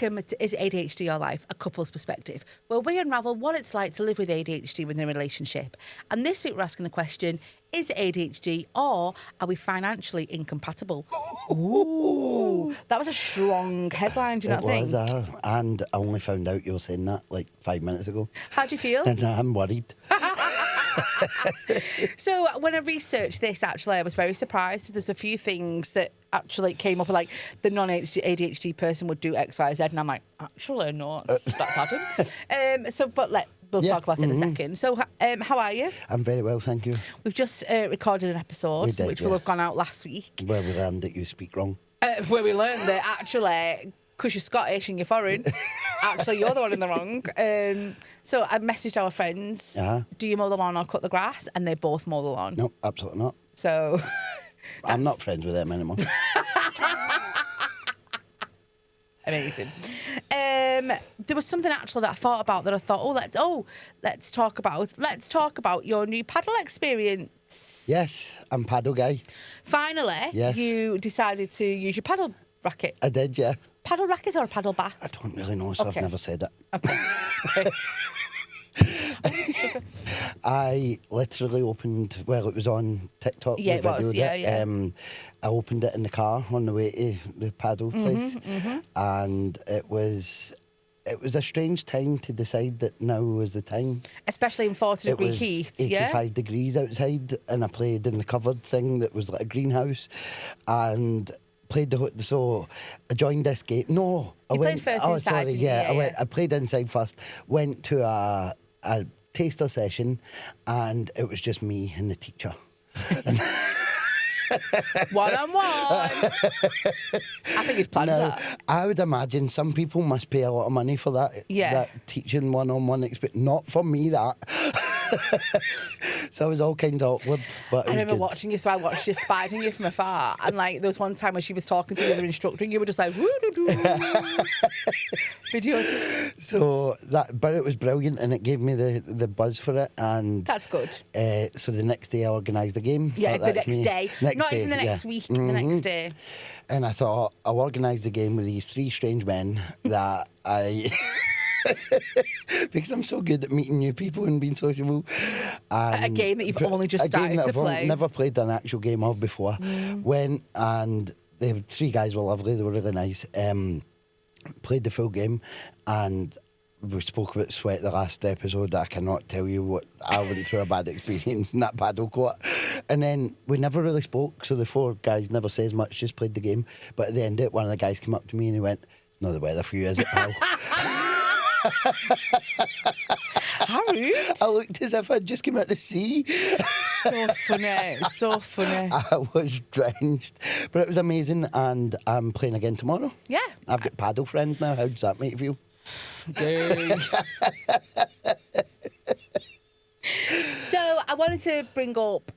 Welcome to Is It ADHD Your Life? A Couple's Perspective, where we unravel what it's like to live with ADHD within a relationship. And this week we're asking the question, is it ADHD or are we financially incompatible? Ooh, that was a strong headline, do you not think? It was, and I only found out you were saying that like 5 minutes ago. How do you feel? And I'm worried. So when I researched this, actually, I was very surprised. There's a few things that actually came up, like the non-ADHD person would do X, Y, Z, and I'm like, actually, no, that's Adam. We'll talk about it in a second. So, how are you? I'm very well, thank you. We've just recorded an episode, which will have gone out last week. Where we learned that you speak wrong. Where we learned that actually, because you're Scottish and you're foreign, actually you're the one in the wrong. So I messaged our friends, do you mow the lawn or cut the grass? And they both mow the lawn. No, absolutely not. So I'm not friends with them anymore. Amazing. There was something actually that I thought about that I thought, let's talk about your new padel experience. Yes, I'm padel guy. Finally, yes. You decided to use your paddle racket. I did, yeah. Paddle racket or a paddle bat? I don't really know, so I've never said it. Okay. I literally opened, well, it was on TikTok. Yeah, it was, yeah. I opened it in the car on the way to the paddle place. And it was a strange time to decide that now was the time. Especially in 40-degree heat, 85 degrees outside, and I played in the covered thing that was like a greenhouse. And played so I joined this game. No, I went first oh, inside. Sorry, yeah. I played inside first. Went to a taster session, and it was just me and the teacher. One-on-one. I think he's planned that. I would imagine some people must pay a lot of money for that. Yeah. That teaching one-on-one experience. Not for me, that. So it was all kind of awkward. But I remember watching you, so I watched you spying you from afar. And like there was one time when she was talking to the other instructor, and you were just like, woo-doo-doo. Video. So but it was brilliant, and it gave me the buzz for it. And that's good. So the next day I organised the game. Yeah, the next day. Not even the next week, the next day. And I thought, I'll organise the game with these three strange men that I... because I'm so good at meeting new people and being sociable. And a game that you've only just started to play. I've never played an actual game of before. Went, and the three guys were lovely, they were really nice. Played the full game, and we spoke about sweat the last episode. I cannot tell you what I went through a bad experience in that paddle court. And then we never really spoke, so the four guys never says much, just played the game. But at the end of it, one of the guys came up to me and he went, "It's not the weather for you, is it, pal?" How rude. I looked as if I'd just come out the sea. So funny, so funny. I was drenched, but it was amazing, and I'm playing again tomorrow. Yeah. I've got paddle friends now. How does that make you feel? So I wanted to bring up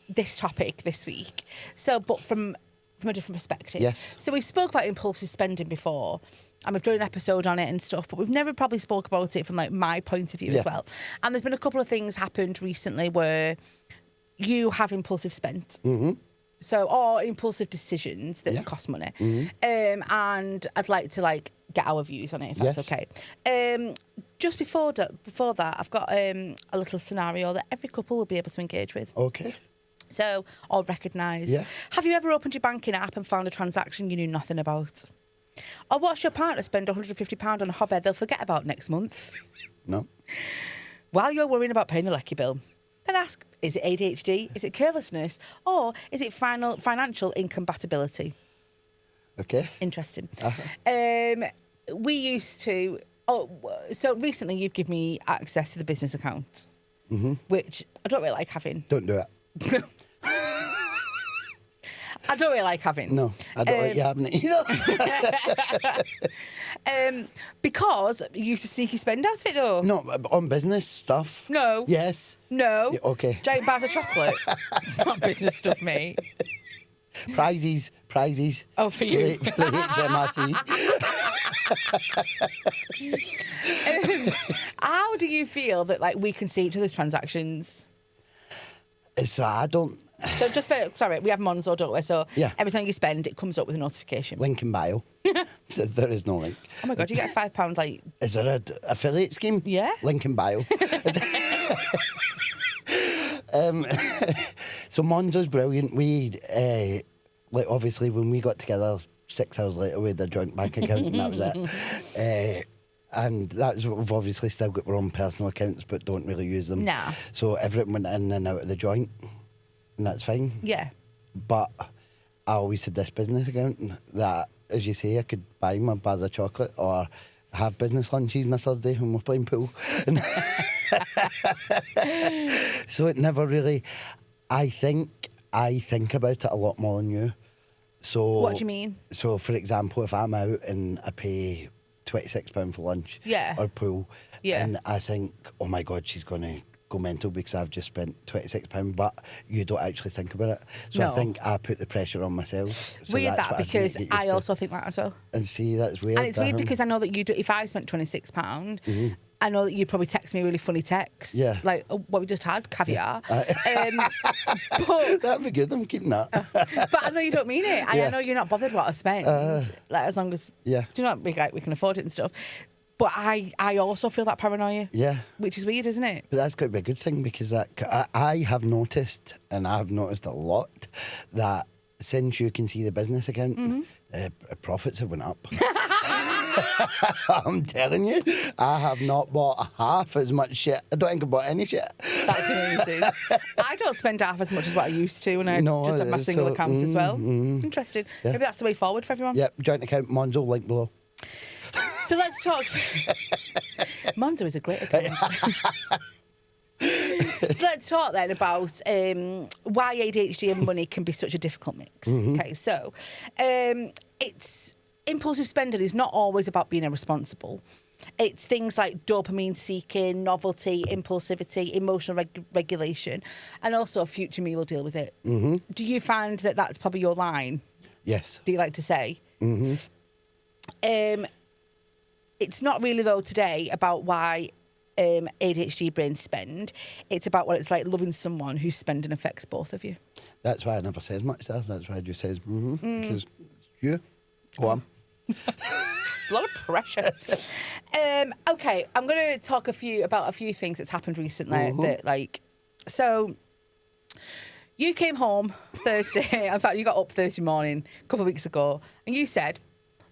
this topic this week. So, but from a different perspective. Yes. So we spoke about impulsive spending before, and we've done an episode on it and stuff, but we've never probably spoke about it from like my point of view as well. And there's been a couple of things happened recently where you have impulsive spent. So, or impulsive decisions that cost money. And I'd like to get our views on it, if that's okay. Just before that, I've got a little scenario that every couple will be able to engage with. Okay. So, or recognise. Yeah. Have you ever opened your banking app and found a transaction you knew nothing about? Or watched your partner spend £150 on a hobby they'll forget about next month? No. While you're worrying about paying the lecky bill, then ask, is it ADHD, is it carelessness, or is it financial incompatibility? Okay. Interesting. We used to... so recently you've given me access to the business account, which I don't really like having. Don't do it. I don't really like having. No, I don't like you having it either. Because you used to sneaky spend out of it though. No, on business stuff. No. Yes. No. Yeah, okay. Giant bars of chocolate. It's not business stuff, mate. Prizes. Oh, for you. For the HMRC. How do you feel that we can see each other's transactions? So I don't... So just for, sorry, we have Monzo, don't we? So Yeah. every time you spend, it comes up with a notification. Link in bio. There is no link. Oh my God, you get a £5 like... Is there an affiliate scheme? Yeah. Link in bio. So Monzo's brilliant. We, like, obviously, when we got together 6 hours later, we had a joint bank account and that was it. And that's what we've obviously still got our own personal accounts, but don't really use them. Nah. So everything went in and out of the joint, and that's fine. Yeah. But I always had this business account that, as you say, I could buy my bars of chocolate or have business lunches on a Thursday when we're playing pool. So it never really... I think about it a lot more than you. So What do you mean? So, for example, if I'm out and I pay £26 for lunch or pool, and I think, oh my God, she's going to go mental because I've just spent £26, but you don't actually think about it. So I think I put the pressure on myself. So weird that, because I to. Also think that as well. And see, that's weird. And it's weird because I know that you do, if I spent £26, I know that you'd probably text me a really funny text. Yeah. Like, oh, what we just had, caviar. But that'd be good, I'm keeping that. But I know you don't mean it. And I know you're not bothered what I spend. Like, as long as, do you know, we can afford it and stuff. But I also feel that paranoia. Yeah. Which is weird, isn't it? But that's got to be a good thing, because I have noticed, and I have noticed a lot, that since you can see the business account, profits have went up. I'm telling you, I have not bought half as much shit. I don't think I bought any shit. That's amazing. I don't spend half as much as what I used to, and I just have my single account as well. Interesting. Yeah. Maybe that's the way forward for everyone. Yep, joint account, Monzo, link below. So let's talk. Monzo is a great account. So let's talk then about why ADHD and money can be such a difficult mix. Okay, so it's impulsive spending is not always about being irresponsible. It's things like dopamine seeking, novelty, impulsivity, emotional regulation, and also future me will deal with it. Do you find that that's probably your line? Yes. Do you like to say? It's not really, though, today about why ADHD brains spend. It's about what it's like loving someone whose spending affects both of you. That's why I never says much. That's why I just says, because you. Go on. A lot of pressure. Okay, I'm going to talk about a few things that's happened recently. That, like, so you came home Thursday. In fact, you got up Thursday morning a couple of weeks ago, and you said,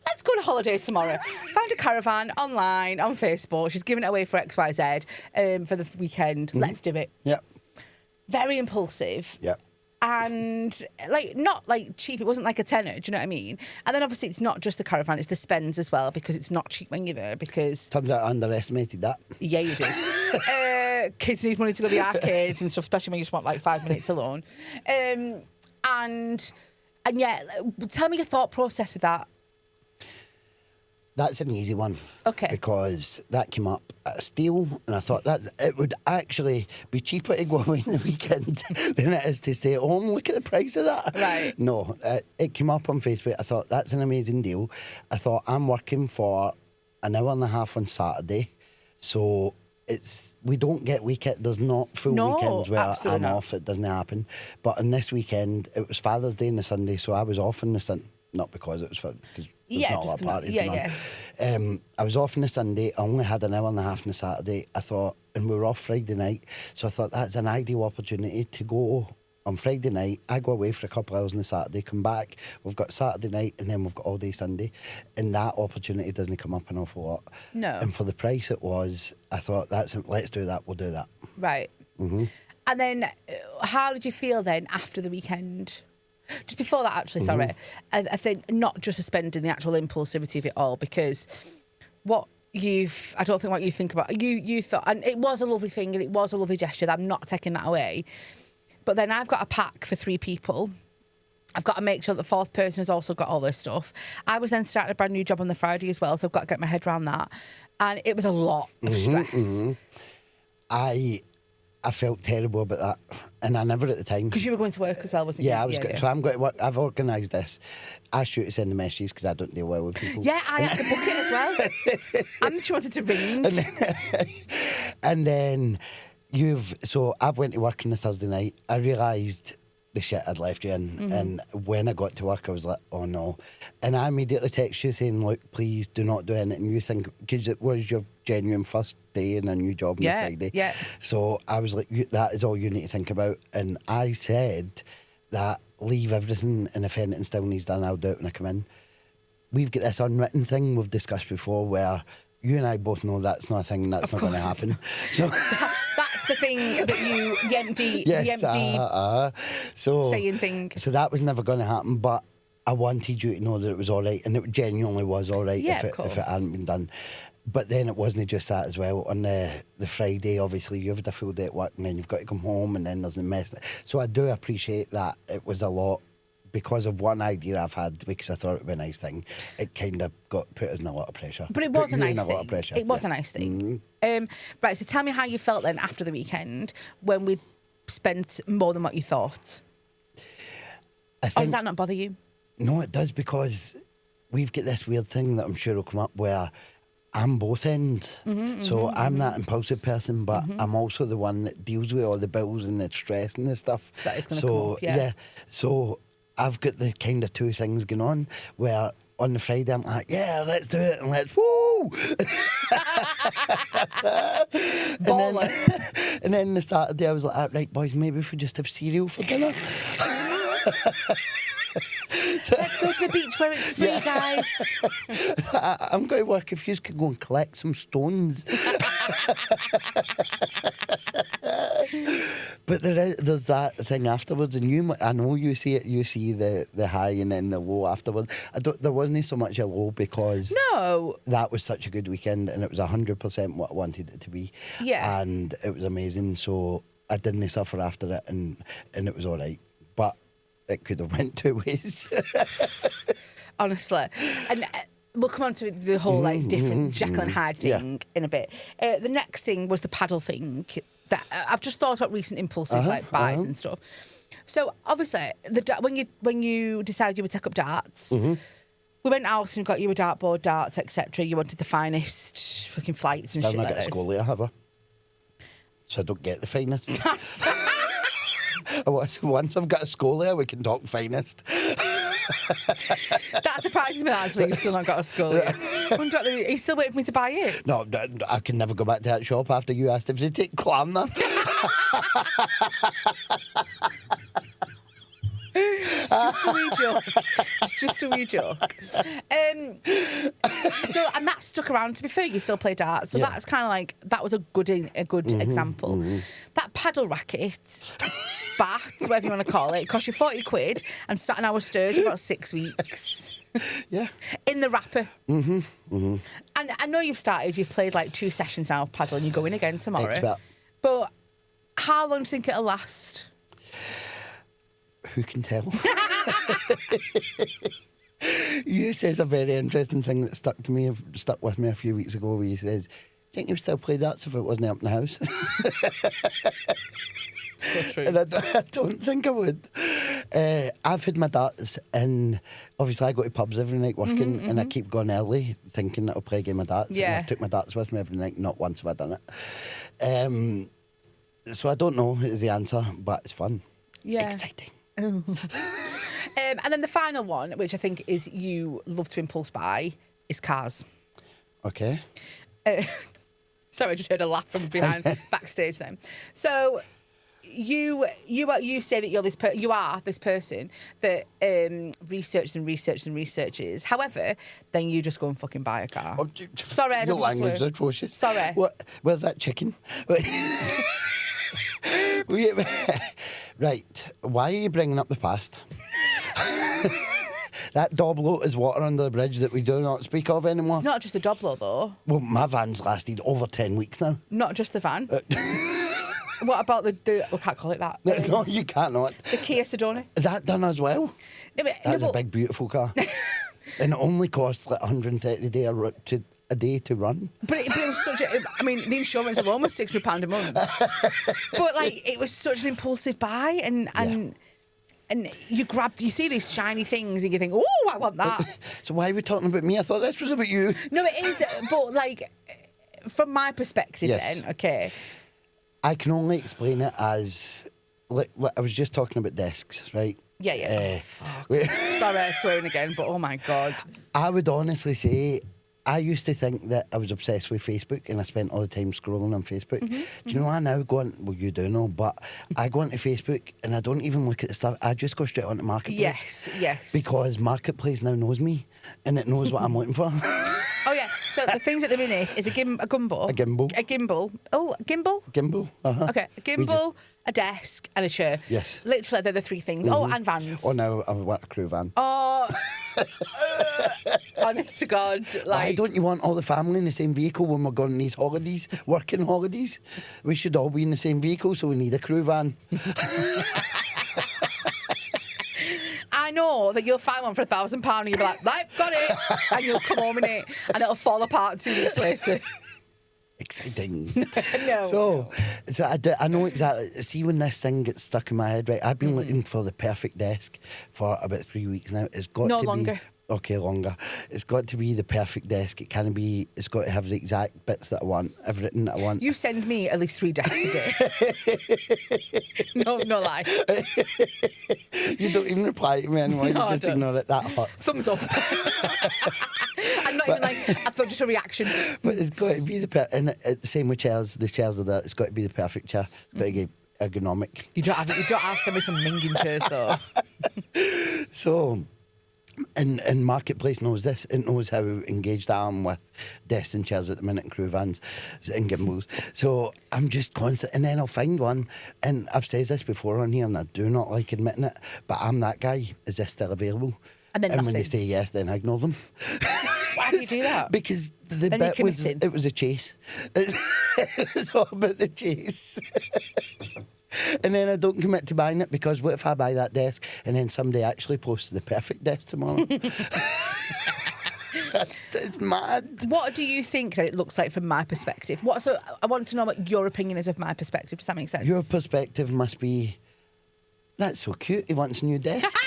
let's go on a holiday tomorrow. Found a caravan online on Facebook. She's giving it away for XYZ for the weekend. Let's do it. Yep. Very impulsive. Yep. And like not like cheap. It wasn't like a tenner. Do you know what I mean? And then obviously it's not just the caravan; it's the spends as well, because it's not cheap when you're there. Because turns out I underestimated that. Yeah, you did. Kids need money to go to the arcades and stuff, especially when you just want like 5 minutes alone. And yeah, tell me your thought process with that. That's an easy one. Okay. Because that came up at a steal, and I thought that it would actually be cheaper to go away in the weekend than it is to stay at home. Look at the price of that. Right. No, it came up on Facebook. I thought, that's an amazing deal. I thought, I'm working for an hour and a half on Saturday, so we don't get weekend. There's not full weekends where I'm off. It doesn't happen. But on this weekend, it was Father's Day on the Sunday, so I was off on the Sunday. Not because it was fun, because there's not a lot of parties going on. I was off on the Sunday. I only had an hour and a half on the Saturday. I thought, and we were off Friday night, so I thought that's an ideal opportunity to go on Friday night. I go away for a couple of hours on the Saturday, come back. We've got Saturday night, and then we've got all day Sunday. And that opportunity doesn't come up an awful lot. No. And for the price it was, I thought, let's do that. We'll do that. Right. And then, how did you feel then after the weekend? Just before that, actually, sorry. I think not just suspending the actual impulsivity of it all, because I don't think what you think about, you thought, and it was a lovely thing and it was a lovely gesture, that I'm not taking that away. But then I've got a pack for 3 people. I've got to make sure that the 4th person has also got all this stuff. I was then starting a brand new job on the Friday as well, so I've got to get my head around that. And it was a lot of stress. I felt terrible about that, and I never at the time. Because you were going to work as well, wasn't you? Yeah, I was. So I'm going to work. I've organised this. I asked you to send the messages because I don't deal well with people. Yeah, I had to book it as well. And she wanted to ring. And then So I've went to work on a Thursday night. I realised the shit I'd left you in, and when I got to work, I was like, oh no. And I immediately text you saying, look, please do not do anything you think, because it was your genuine first day in a new job on Friday. Yeah. So I was like, that is all you need to think about. And I said that leave everything, and if anything still needs done, I'll do it when I come in. We've got this unwritten thing we've discussed before where you and I both know that's not a thing, that's not going to happen. So that's the thing that you, the empty saying thing. So that was never going to happen, but I wanted you to know that it was all right, and it genuinely was all right if it hadn't been done. But then it wasn't just that as well. On the Friday, obviously, you've had a full day at work, and then you've got to come home, and then there's the mess. So I do appreciate that it was a lot. Because of one idea I've had, because I thought it would be a nice thing, it kind of put us in a lot of pressure. But it was a nice A thing. lot of pressure. It was a nice thing. Right, so tell me how you felt then after the weekend when we spent more than what you thought. Or does that not bother you? No, it does, because we've got this weird thing that I'm sure will come up where I'm both ends. So I'm that impulsive person, but I'm also the one that deals with all the bills and the stress and the stuff. So that is going to come up, yeah. So I've got the kind of two things going on where on the Friday I'm like, yeah, let's do it, and let's woo. and then the Saturday I was like, right, boys, maybe if we just have cereal for dinner. Let's go to the beach where it's free, guys. I'm going to work if you could go and collect some stones. But there's that thing afterwards, and I know you see it. You see the high and then the low afterwards. There wasn't so much a low because that was such a good weekend, and it was 100% what I wanted it to be. Yeah, and it was amazing. So I didn't suffer after it, and it was all right. But it could have went two ways. Honestly. And we'll come on to the whole different Jekyll and Hyde thing in a bit. The next thing was the padel thing that I've just thought about recent impulsive buys and stuff. So obviously, when you decided you would take up darts, we went out and got you a dartboard, darts, etc. You wanted the finest fucking flights and Still shit not like get a this. Scully, have I? So I don't get the finest. Once I've got a Scully, we can talk finest. That surprises me, actually. You've still not got a Scully. He's still waiting for me to buy it. No, I can never go back to that shop after you asked if they take clam there. It's just a wee joke. It's just a wee joke. So, and that stuck around. To be fair, you still play darts, so that's kind of like that was a good example. That paddle racket, bat, whatever you want to call it, cost you 40 quid and sat in our stairs for about 6 weeks. Yeah. In the wrapper. And I know you've played like 2 sessions now of paddle, and you're going again tomorrow. But how long do you think it'll last? Who can tell? You says a very interesting thing that stuck with me a few weeks ago, where he says, "Do you think you'd still play darts if it wasn't up in the house?" So true. And I don't think I would. I've had my darts, and obviously I go to pubs every night working, and I keep going early thinking that I'll play a game of darts. Yeah. And I've took my darts with me every night. Not once have I done it. So I don't know is the answer, but it's fun. Yeah. Exciting. And then the final one, which I think is you love to impulse buy, is cars. Okay. Sorry, I just heard a laugh from behind backstage then. So you say that you are this person that researches and researches and researches. However, then you just go and fucking buy a car. Oh, sorry, I your don't language is swear. atrocious. Sorry. Where's that chicken? Right, why are you bringing up the past? That Doblo is water under the bridge that we do not speak of anymore. It's not just the Doblo, though. Well, my van's lasted over 10 weeks now. Not just the van. What about the we can't call it that. No, you cannot. The Kia Sedona. That done as well. That's a big, beautiful car. And it only costs like 130 a day to run. But it was such a... I mean, the insurance alone was £600 a month. But, like, it was such an impulsive buy, and you see these shiny things and you think, oh, I want that. So why are we talking about me? I thought this was about you. No, it is. But, like, from my perspective then, okay, I can only explain it as, like I was just talking about desks, right? Yeah. Sorry, swearing again, but oh my God. I would honestly say I used to think that I was obsessed with Facebook and I spent all the time scrolling on Facebook. Do you know, I now go on, well, you do know, but I go onto Facebook and I don't even look at the stuff. I just go straight onto Marketplace. Yes. Because Marketplace now knows me and it knows what I'm looking for. Oh, yeah. So the things at the minute is a gimbal. A gimbal. A gimbal. Oh, a gimbal? Gimbal. Uh-huh. Okay. A gimbal, a desk, and a chair. Yes. Literally, they're the three things. Oh, and vans. Oh, no, I want a crew van. Oh, honest to God. Why don't you want all the family in the same vehicle when we're going on these holidays, working holidays? We should all be in the same vehicle, so we need a crew van. I know that you'll find one for £1,000 and you'll be like, right, got it. And you'll come home in it and it'll fall apart 2 weeks later. Exciting. No. So I know exactly. See, when this thing gets stuck in my head, right? I've been looking for the perfect desk for about 3 weeks now. It's got No to longer. be. Okay, longer. It's got to be the perfect desk. It can't be. It's got to have the exact bits that I want, everything that I want. You send me at least 3 desks a day. No lie. You don't even reply to me anymore. No, You just ignore it. That hot. Thumbs up. I'm not even like, I thought just a reaction. But it's got to be the and the same with chairs. The chairs are there. It's got to be the perfect chair. It's got to be ergonomic. You don't have to send me some minging chairs though. So. And Marketplace knows this. It knows how engaged I am with desks and chairs at the minute and crew vans and gimbals. So I'm just constant. And then I'll find one. And I've said this before on here and I do not like admitting it, but I'm that guy. Is this still available? And then when nothing. they say yes, then I ignore them. Why do you do that? Because the Then bit you're was, committing. it was a chase. It was all about the chase. And then I don't commit to buying it because what if I buy that desk and then somebody actually posts the perfect desk tomorrow? It's mad. What do you think that it looks like from my perspective? So I want to know what your opinion is of my perspective. Does that make sense? Your perspective must be, that's so cute, he wants a new desk.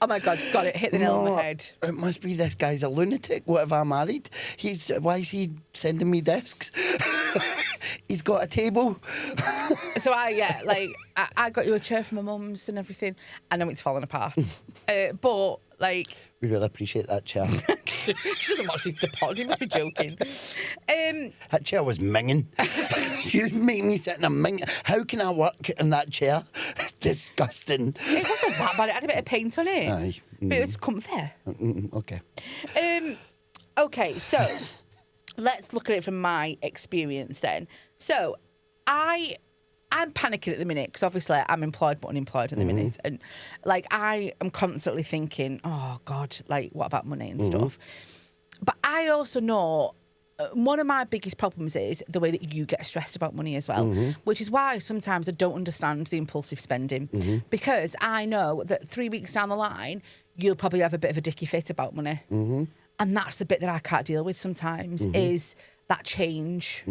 Oh my God, got it. Hit the nail on the head. It must be this guy's a lunatic. What if I married? Why is he sending me desks? He's got a table. So I got you a chair from my mum's and everything, and now it's falling apart. But like, We really appreciate that chair. she doesn't watch the pod. You must be joking. That chair was minging. You make me sit in a ming. How can I work in that chair? It's disgusting. It wasn't that bad. It had a bit of paint on it, Aye. but it was comfy. Okay. Okay, so let's look at it from my experience then. So I'm panicking at the minute because obviously I'm employed but unemployed at the minute, and like I am constantly thinking, oh God, like what about money and stuff. But I also know one of my biggest problems is the way that you get stressed about money as well, which is why sometimes I don't understand the impulsive spending, because I know that 3 weeks down the line you'll probably have a bit of a dicky fit about money. And that's the bit that I can't deal with sometimes, is that change.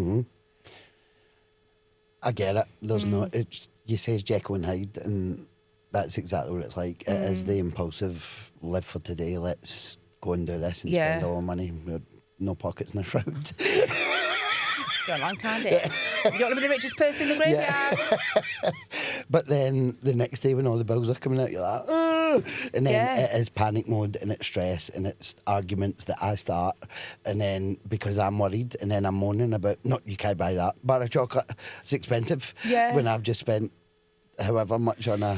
I get it. There's no. It's, you say it's Jekyll and Hyde, and that's exactly what it's like. It is the impulsive live for today. Let's go and do this and spend all our money. No pockets, no shroud. Got a long time, Dave. You don't want to be the richest person in the graveyard. But then the next day when all the bills are coming out, you're like, oh! And then it is panic mode and it's stress and it's arguments that I start. And then because I'm worried and then I'm moaning about, no, you can't buy that bar of chocolate. It's expensive. Yeah. When I've just spent however much on a...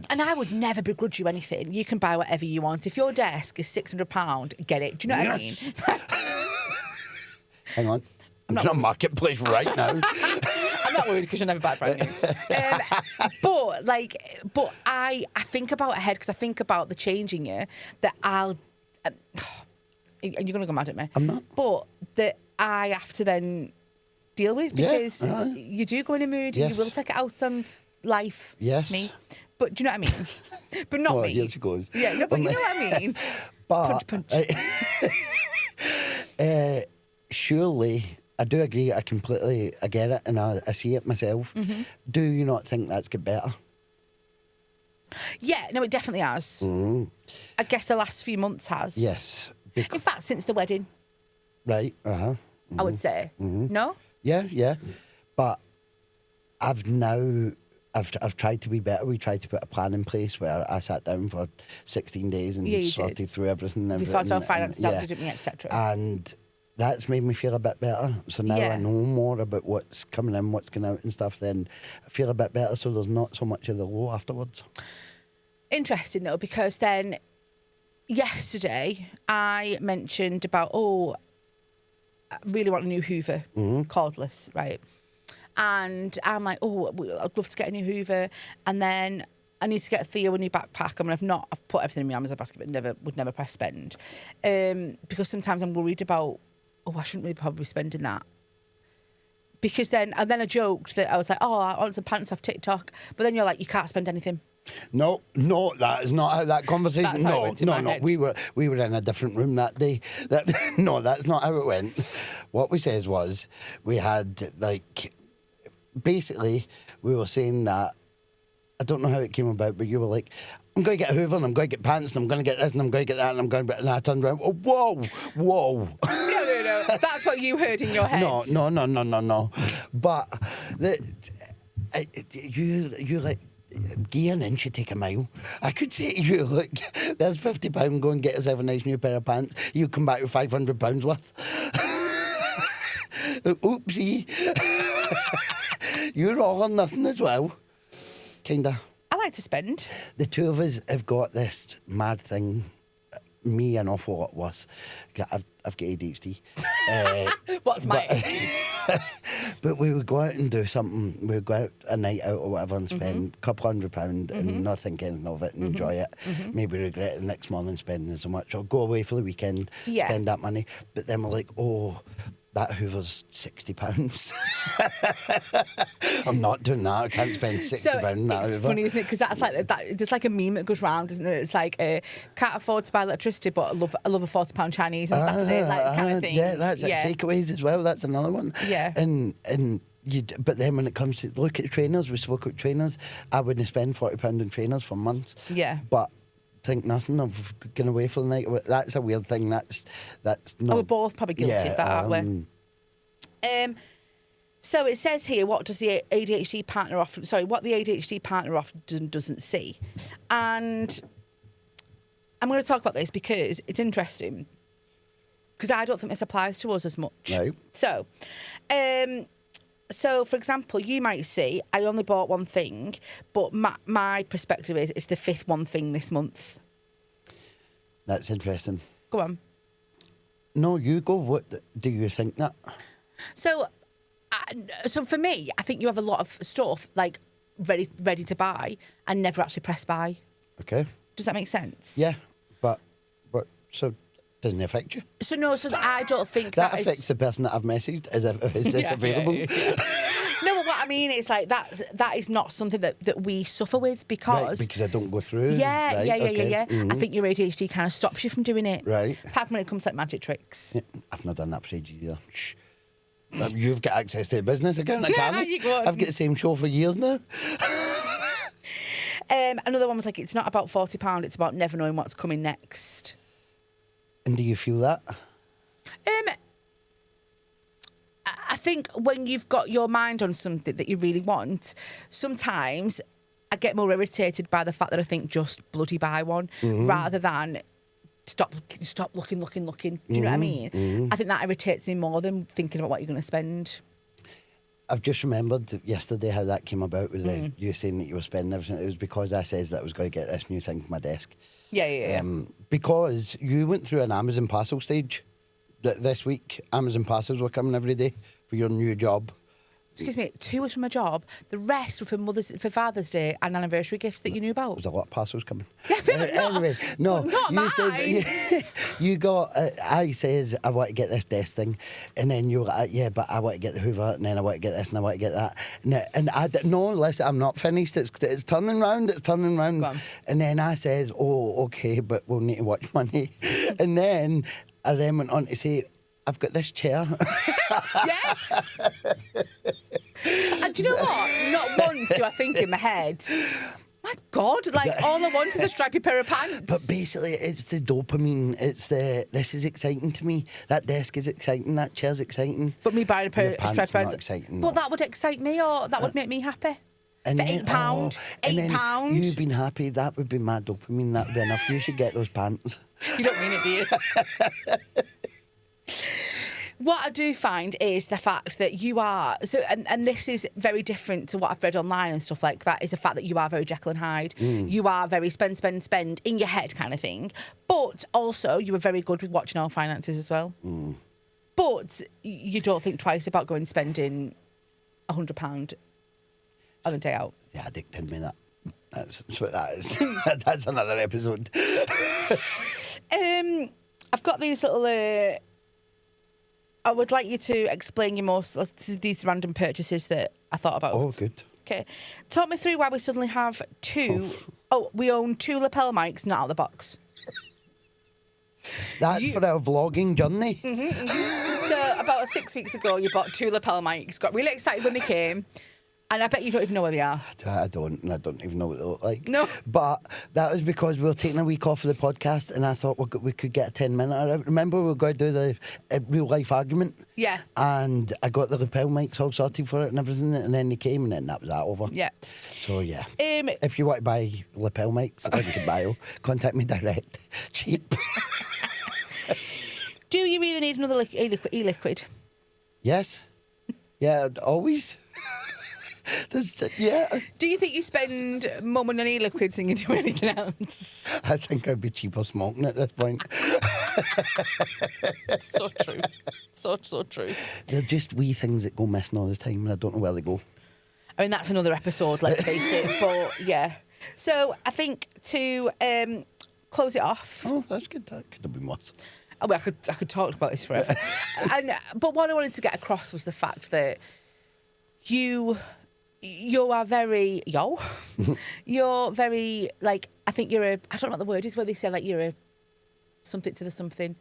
And I would never begrudge you anything. You can buy whatever you want. If your desk is £600, get it. Do you know what I mean? Hang on. I'm not on Marketplace right now. I'm not worried because you'll never buy it brand new. But I think about ahead because I think about the change in you that I'll. You're going to go mad at me. I'm not. But that I have to then deal with because you do go in a mood and you will take it out on life. Yes. Me. But do you know what I mean? But not me. Here she goes. Yeah, no, but you know what I mean? But punch. Surely, I do agree. I get it, and I see it myself. Do you not think that's got better? Yeah, no, it definitely has. I guess the last few months has. Yes. In fact, since the wedding, Right. I would say. No? Yeah. But I've tried to be better. We tried to put a plan in place where I sat down for 16 days and sorted through everything. We sorted our finances out, didn't we, etc. And that's made me feel a bit better. So now I know more about what's coming in, what's going out and stuff, then I feel a bit better, so there's not so much of the low afterwards. Interesting, though, because then yesterday I mentioned about, I really want a new Hoover, cordless, right? And I'm like, I'd love to get a new Hoover. And then I need to get Theo a new backpack. I mean, I've put everything in my Amazon basket, but would never press spend. Because sometimes I'm worried about, I shouldn't really probably be spending that. Because then I joked that I was like, I want some pants off TikTok. But then you're like, you can't spend anything. No, that is not how that conversation. No. We were in a different room that day. No, that's not how it went. What we says was we had basically we were saying that, I don't know how it came about, but you were like, I'm going to get a Hoover and I'm going to get pants and I'm going to get this and I'm going to get that and I'm going to... And I turned around, whoa. No. That's what you heard in your head. No. But you like... Gear an inch, you take a mile. I could say to you, look, there's £50, go and get yourself a nice new pair of pants. You come back with £500 worth. Oopsie. You're all or nothing as well. Kinda. I like to spend. The two of us have got this mad thing. Me an awful lot worse. I've got ADHD. What's mine? But we would go out and do something. We would go out a night out or whatever and spend a couple £100 and not think anything of it and enjoy it. Maybe regret it the next morning spending so much, or go away for the weekend, spend that money. But then we're like, that Hoover's £60. I'm not doing that. I can't spend £60 on that Hoover. It's funny, isn't it? Because that's like that. There's like a meme that goes round, isn't it? It's like can't afford to buy electricity, but I love a £40 Chinese on Saturday, kind of thing. Yeah, that's it. Takeaways as well. That's another one. Yeah. But then when it comes to look at trainers, we spoke about trainers. I wouldn't spend £40 on trainers for months. Yeah. But think nothing of going away for the night. That's a weird thing. That's not. We're both probably guilty of that, aren't we? So it says here, what the ADHD partner often doesn't see. And I'm going to talk about this because it's interesting. Because I don't think this applies to us as much. No. So, for example, you might see, I only bought one thing, but my perspective is it's the fifth one thing this month. That's interesting. Go on. No, you go. What do you think that? So for me, I think you have a lot of stuff like ready to buy and never actually press buy. Okay. Does that make sense? Yeah, but so doesn't it affect you? So I don't think that affects the person that I've messaged. Is this available? Yeah. No, but what I mean is like that is not something that we suffer with because I don't go through. Yeah. Mm-hmm. I think your ADHD kind of stops you from doing it. Right. Apart from when it comes to like magic tricks. Yeah, I've not done that for ages either. Shh. You've got access to a business account, I can't. I've got the same show for years now. Another one was like, it's not about £40, it's about never knowing what's coming next. And do you feel that? I think when you've got your mind on something that you really want, sometimes I get more irritated by the fact that I think just bloody buy one rather than stop looking. Do you know what I mean? I think that irritates me more than thinking about what you're going to spend. I've just remembered yesterday how that came about with you saying that you were spending everything. It was because I says that I was going to get this new thing for my desk. Yeah. Because you went through an Amazon parcel stage this week. Amazon parcels were coming every day for your new job. Excuse me, 2 was from a job. The rest were for Father's Day and anniversary gifts that you knew about. There's a lot of parcels coming. Anyway, no, not you mine. You got. I says I want to get this desk thing, and then you were like, yeah, but I want to get the Hoover, and then I want to get this, and I want to get that. Listen, I'm not finished. It's turning round. And then I says, oh, okay, but we'll need to watch money. And then I went on to say, I've got this chair. Yeah. And do you know what? Not once do I think in my head, My God, like all I want is a stripy pair of pants. But basically, it's the dopamine. It's this is exciting to me. That desk is exciting. That chair's exciting. But me buying a pair of stripy pants, exciting. Well, that would excite me, or that would make me happy. And for then, £8, £8. You've been happy. That would be my dopamine. That would be enough. You should get those pants. You don't mean it, do you? What I do find is the fact that you are and this is very different to what I've read online and stuff like that, is the fact that you are very Jekyll and Hyde. You are very spend in your head kind of thing. But also you are very good with watching our finances as well. But you don't think twice about going spending £100 on a day out. The addict in me, that. That's what that is. That's another episode. I've got these little. I would like you to explain these random purchases that I thought about. Oh, good. Okay. Talk me through why we suddenly have two. Oh, we own 2 lapel mics, not out of the box. That's for our vlogging journey. So about 6 weeks ago, you bought 2 lapel mics. Got really excited when they came. And I bet you don't even know where they are. I don't even know what they look like. No. But that was because we were taking a week off of the podcast and I thought we could get a 10-minute out. Remember, we were going to do the real-life argument? Yeah. And I got the lapel mics all sorted for it and everything, and then they came and then that was that over. Yeah. So, yeah. If you want to buy lapel mics, link in bio, contact me direct. Cheap. Do you really need another e-liquid? Yes. Yeah, always. Yeah. Do you think you spend more money on e-liquids than you do anything else? I think I'd be cheaper smoking at this point. So true. So true. They're just wee things that go missing all the time and I don't know where they go. I mean, that's another episode, let's face it. But, yeah. So, I think to close it off... Oh, that's good. That could have been worse. I mean, I could talk about this forever. But what I wanted to get across was the fact that you are very you're very, like, I think you're I don't know what the word is where they say, like, you're a something to the something.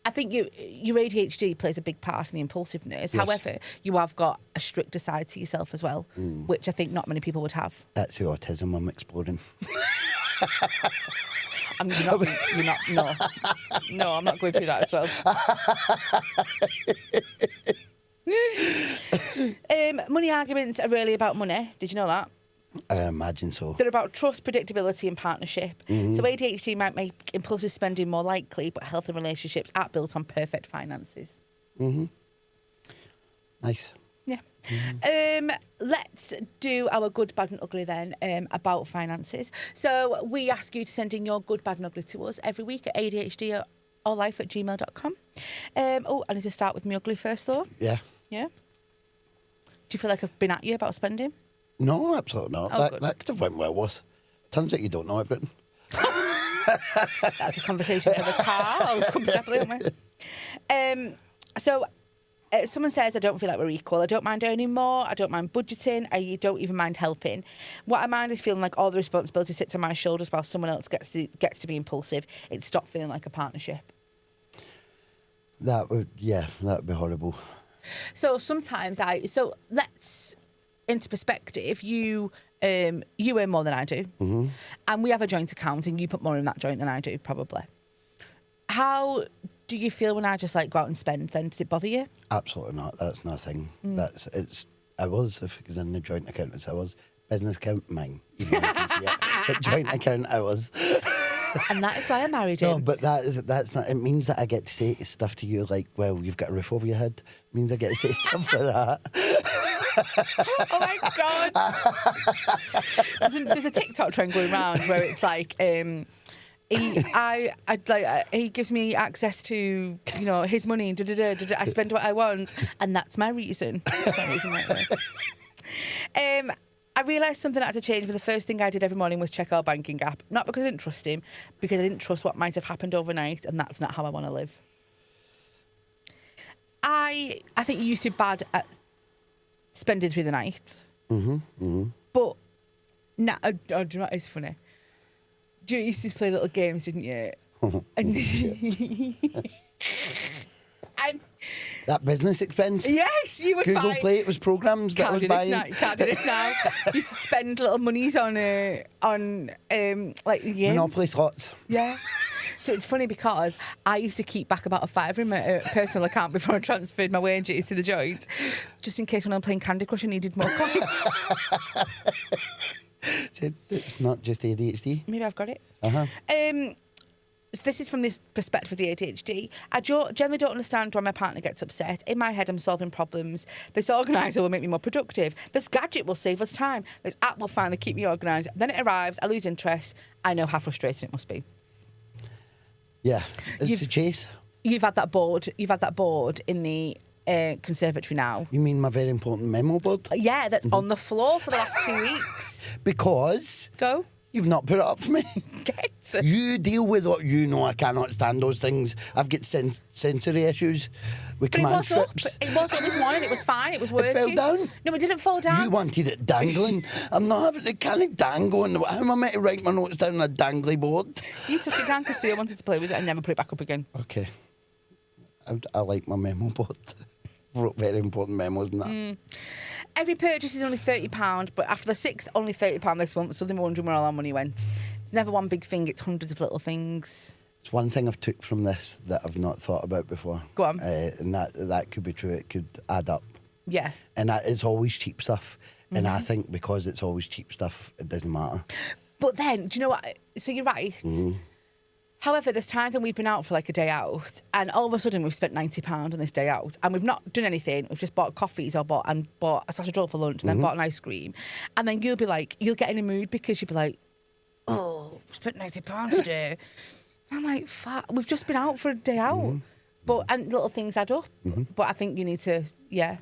I think your ADHD plays a big part in the impulsiveness. Yes. However, you have got a stricter side to yourself as well, which I think not many people would have. That's the autism I'm exploring. You're not. No, I'm not going through that as well. Money arguments are really about money. Did you know that? I imagine so. They're about trust, predictability and partnership. So ADHD might make impulsive spending more likely, but healthy relationships aren't built on perfect finances. Nice. Yeah. Let's do our good, bad and ugly then about finances. So we ask you to send in your good, bad and ugly to us every week at adhdorlife@gmail.com. I need to start with me ugly first though. Yeah. Yeah. Do you feel like I've been at you about spending? No, absolutely not. That could have went well worse. Turns out you don't know everything. That's a conversation for the car. I'll come separately, won't we? Someone says, I don't feel like we're equal. I don't mind earning more. I don't mind budgeting. I don't even mind helping. What I mind is feeling like all the responsibility sits on my shoulders while someone else gets to be impulsive. It stopped feeling like a partnership. That would be horrible. So sometimes let's, into perspective, you earn more than I do. And we have a joint account and you put more in that joint than I do, probably. How do you feel when I just like go out and spend then? Does it bother you? Absolutely not. That's nothing. If it was in the joint account, I was. Business account, mine. Even though you can see it. But joint account, I was. And that is why I married him. No, but that's not. It means that I get to say stuff to you like, well, you've got a roof over your head. It means I get to say stuff like that. Oh my God! There's a TikTok trend going around where it's like, he gives me access to his money. I spend what I want, and that's my reason. That's my reason right there. I realised something had to change, but the first thing I did every morning was check our banking app. Not because I didn't trust him, because I didn't trust what might have happened overnight, and that's not how I want to live. I think you used to be bad at spending through the night. But now, do you know what is funny? You used to play little games, didn't you? And fine. That business expense. Yes, you would Google fine. Play, it was programs that I was buying. You can't do this now. You used to spend little monies on like the games. Monopoly slots. Yeah. So it's funny because I used to keep back about a £5 in my personal account before I transferred my wages to the joint, just in case when I'm playing Candy Crush I needed more coins. So it's not just ADHD. Maybe I've got it. Uh-huh. So this is from this perspective of the ADHD. I generally don't understand why my partner gets upset. In my head, I'm solving problems. This organiser will make me more productive. This gadget will save us time. This app will finally keep me organised. Then it arrives, I lose interest. I know how frustrating it must be. Yeah, it's a chase. You've had that board. You've had that board in the conservatory now. You mean my very important memo board? Yeah, that's on the floor for the last 2 weeks. Because Go. you've not put it up for me. Get. You deal with what you know. I cannot stand those things. I've got sensory issues with But it command was up. strips. It was up this morning. It was fine. It was working. It fell down. No, it didn't fall down. You wanted it dangling. I'm not having it. Can it dangle? And how am I meant to write my notes down on a dangly board? You took it down because Theo wanted to play with it and never put it back up again. Okay. I like my memo board. Wrote very important memos and that. Every purchase is only £30, but after the 6th, only £30 this month, so they're wondering where all our money went. It's never one big thing, it's hundreds of little things. It's one thing I've took from this that I've not thought about before. Go on. And that could be true. It could add up. Yeah. And it's always cheap stuff. And I think because it's always cheap stuff, it doesn't matter. But then, do you know what? So you're right. However, there's times when we've been out for like a day out and all of a sudden we've spent £90 on this day out and we've not done anything. We've just bought coffees or bought a sausage roll for lunch and then bought an ice cream. And then you'll get in a mood because you'll be like, oh, we spent £90 today. I'm like, fuck, we've just been out for a day out. And little things add up. But I think you need to, yeah.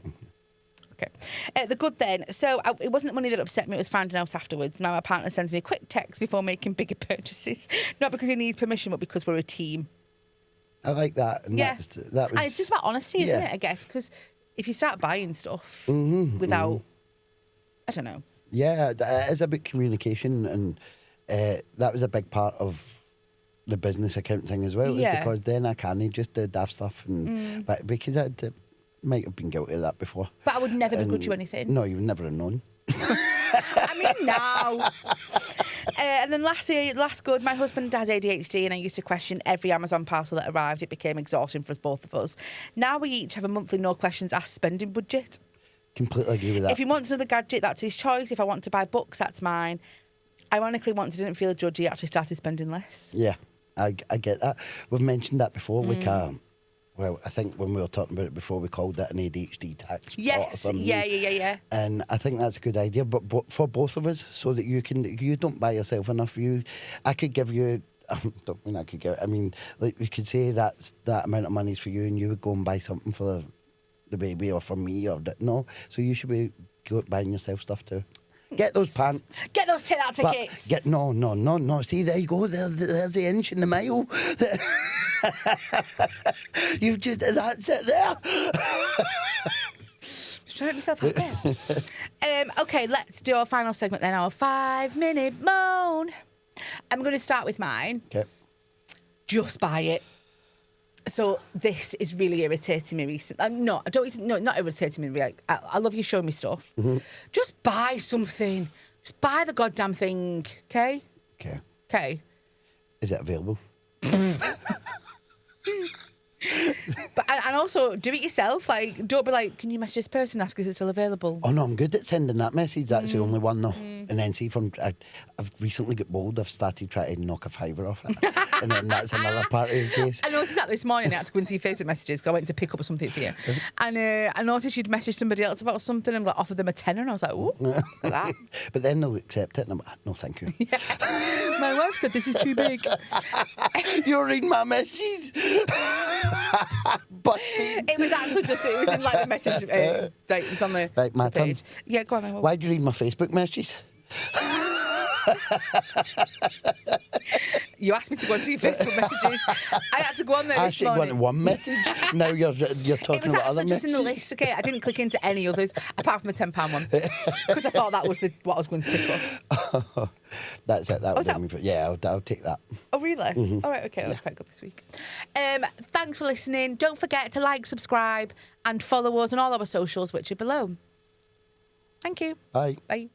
Okay. The good then. So it wasn't the money that upset me, it was finding out afterwards. Now my partner sends me a quick text before making bigger purchases. Not because he needs permission, but because we're a team. I like that. And Yeah. that was. And it's just about honesty, isn't it, I guess? Because if you start buying stuff without, I don't know. Yeah, it is about communication, and that was a big part of the business account thing as well. Yeah. Because then I can't just do daft stuff, and but because I might have been guilty of that before. But I would never begrudge you anything. No, you would never have known. I mean, now. And then last good, my husband has ADHD and I used to question every Amazon parcel that arrived. It became exhausting for us, both of us. Now we each have a monthly no questions asked spending budget. Completely agree with that. If he wants another gadget, that's his choice. If I want to buy books, that's mine. Ironically, once he didn't feel judgy, he actually started spending less. Yeah, I get that. We've mentioned that before. Well, I think when we were talking about it before, we called that an ADHD tax. Yes, or something. yeah. And I think that's a good idea, but for both of us, so that you don't buy yourself enough. I could give you. I mean, like we could say that amount of money's for you, and you would go and buy something for the baby or for me or no. So you should be buying yourself stuff too. Get those pants. Get those tickets. No. See, there you go. There's the inch in the mile. That's it there. Just trying to make myself happy. Okay, let's do our final segment then, our 5-minute moan. I'm going to start with mine. Okay. Just buy it. So this is really irritating me recently. Not irritating me. Really. I love you showing me stuff. Just buy something. Just buy the goddamn thing. Okay. Okay. Is it available? But and also do it yourself. Like, don't be like, can you message this person, ask if it's still available? Oh no, I'm good at sending that message. That's the only one though. And then see, I've recently got bold. I've started trying to knock a fiver off it, and then that's another part of the chase. I noticed that this morning. I had to go and see Facebook messages because I went to pick up something for you, and I noticed you'd messaged somebody else about something and like offered them a tenner, and I was like, ooh, look at that. But then they'll accept it, and I'm like, no, thank you. Yeah. My wife said this is too big. You're reading my messages. Busted. It was actually it was in like the message. It was on the Right, my page. turn. Yeah, go on then. Why do you read my Facebook messages? You asked me to go onto your Facebook messages. I had to go on there I this actually morning. went one message. Now you're It talking was about other actually just in the messages. list, okay? I didn't click into any others apart from the £10 one because I thought that was what I was going to pick up. That's it. That was would that- me for, yeah, I'll take that. Oh, really? All right, okay, that was quite good this week. Thanks for listening. Don't forget to like, subscribe, and follow us on all our socials, which are below. Thank you. Bye. Bye.